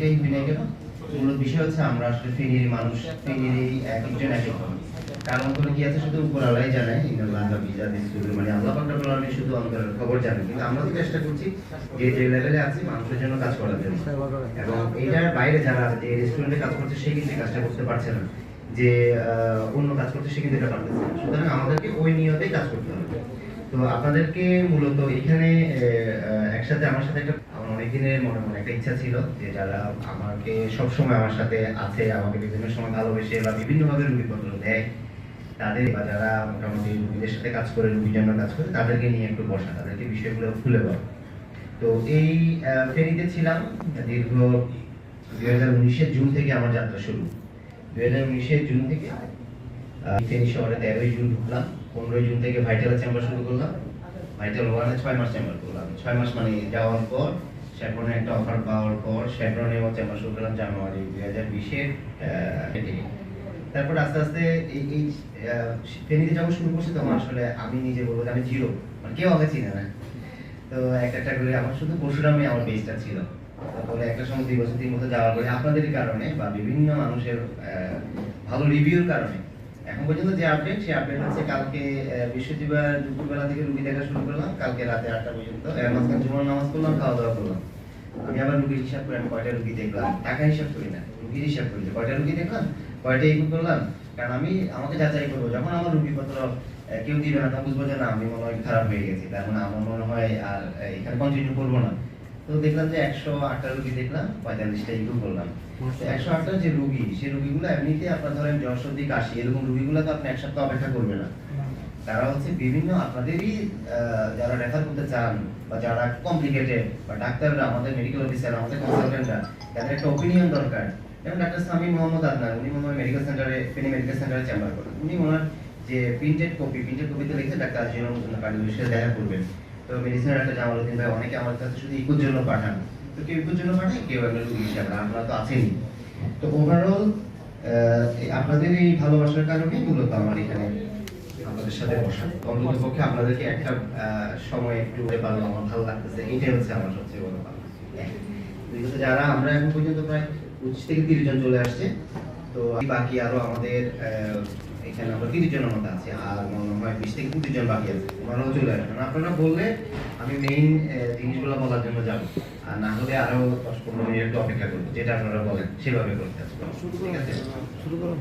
এই বিনয় কেন মূল বিষয় হচ্ছে আমরা আসলে ফেনীর মানুষ, ফেনীর একজন এক এক কারণ করে কি আছে শুধু উপরালাই জানে ইন্নাল্লাহ বিজা দিসুল, মানে আল্লাহ পাক রব্বুল আলামিন শুধু অন্তরের খবর জানে, কিন্তু আমরা তো চেষ্টা করছি যে লেভেলে আছি মানুষের জন্য কাজ করার জন্য। এবং এটার বাইরে যারা আছে, যে রেস্টুরেন্টে কাজ করছে সে কিন্তু কাজটা করতে পারছে না, যে অন্য কাজ করতে সে কিন্তু এটা পারতেছে না। সুতরাং আমাদেরকে ওই নিয়তেই কাজ করতে হবে। তো আপনাদেরকে মূলত এখানে একসাথে আমার সাথে একটা অনেকদিনের মনে মনে একটা ইচ্ছা ছিল যে যারা আমাকে সবসময় আমার সাথে আছে, আমাকে বিভিন্ন সময় ভালোবেসে বা বিভিন্নভাবে রুগীপত্র দেয়, তাদের বা যারা মোটামুটি রুগীদের সাথে কাজ করে, রুগীর জন্য কাজ করে, তাদেরকে নিয়ে একটু বসা, তাদেরকে বিষয়গুলো খুলে বলা। তো এই ফেনীতে ছিলাম দীর্ঘ 2019-এর জুন থেকে আমার যাত্রা শুরু। 2019-এর জুন থেকে ফেনী শহরে 13ই জুন ঢুকলাম। 15ই জুন থেকে ভাইটাল চেম্বার শুরু করলাম। ভাইটাল 1-এ 6 মাস চেম্বার করলাম। 6 মাস মানে যাওয়ার পর শেফরনে একটা অফার পাওয়ার পর শেফরনে আমার চেম্বার শুরু করলাম জানুয়ারি 2020-এর থেকে। তারপর আস্তে আস্তে এই ফেনীতে যখন শুরু করছি তখন আসলে আমি নিজে বলবো যে আমি জিরো, মানে কেউ আমাকে চিনে না। তো একটা করে আমার শুধু পরশুরামে আমার বেসটা ছিল। তারপরে একটা সময় 2 বছর 3 বছর যাওয়ার পরে আপনাদের কারণে বা বিভিন্ন মানুষের ভালো রিভিউর কারণে এখন পর্যন্ত যে আপডেট, সেই আপডেট হচ্ছে কালকে বৃহস্পতিবার দুপুরবেলা থেকে রুগী দেখা শুরু করলাম, কালকে রাতে 8টা পর্যন্ত মাঝখানে জুমার নামাজ পড়লাম, খাওয়া দাওয়া করলাম। আমি আবার রুগীর হিসাব করে আমি কয়টা রুগী দেখলাম, টাকা হিসাব করি না, রুগীর হিসাব করি, কয়টা রুগী দেখলাম, কয়টা এই করলাম। কারণ আমি আমাকে যাচাই করবো, যখন আমার রুগীপত্র কেউ দিবে না তখন বুঝবো যে না, আমি মনে হয় খারাপ হয়ে গেছি, তার মানে আমার মনে হয় আর এখানে কন্টিনিউ করবো না। তো দেখলাম যে 108টা রুগী দেখলাম, 45টা ইনটু করলাম। 108টা যে রুগী, সেই রুগীগুলো এমনিতে আপনার ধরেন জ্বর সর্দি কাশি এরকম রুগীগুলো তো আপনি এক সপ্তাহ অপেক্ষা করবে না। তারা হচ্ছে বিভিন্ন আপনাদেরই যারা রেফার করতে চান বা যারা কমপ্লিকেটেড, বা ডাক্তাররা, আমাদের মেডিকেল অফিসার, আমাদের কনসালটেন্টরা, তাদের একটা ওপিনিয়ন দরকার। যেমন ডাক্তার সামি মোহাম্মদ আদনান, উনি মনে হয় মেডিকেল সেন্টারে, ফেনী মেডিকেল সেন্টারে চেম্বার করেন। উনি ওনার যে প্রিন্টেড কপিতে লিখে ডাক্তার আজিজুল কার্ডিওলজিস্টের সাথে দেখা করবেন। তো মেডিসিনের একটা জামালউদ্দিন ভাই, অনেকে আমার কাছে শুধু ইকোর জন্য পাঠান, তো কেউ ইকোর জন্য পাঠায়, কেউ একটা রুগী হিসাবে, আপনারা তো আছেনই। তো ওভারঅল আপনাদের এই ভালোবাসার কারণে মূলত আমার এখানে আপনাদের সাথে বসা, অন্তত পক্ষে আপনাদেরকে একটা সময় একটু পারলো, আমার ভালো লাগতেছে, এইটাই হচ্ছে আমার সবচেয়ে বড় পাওয়া। যারা আমরা এখন পর্যন্ত প্রায় 25 থেকে 30 জন চলে আসছে, তো বাকি আরো আমাদের এখানে আমরা 30 জনের মতো আছে, আর মনে হয় 20 থেকে 25 জন বাকি আছে, ওনারাও চলে আসবেন। আপনারা বললে আমি মেইন জিনিসগুলো বলার জন্য যাবো, আর না হলে আরো 10-15 মিনিট একটু অপেক্ষা করবো, যেটা আপনারা বলেন সেভাবে করতে হবে। ঠিক আছে, শুরু করুন।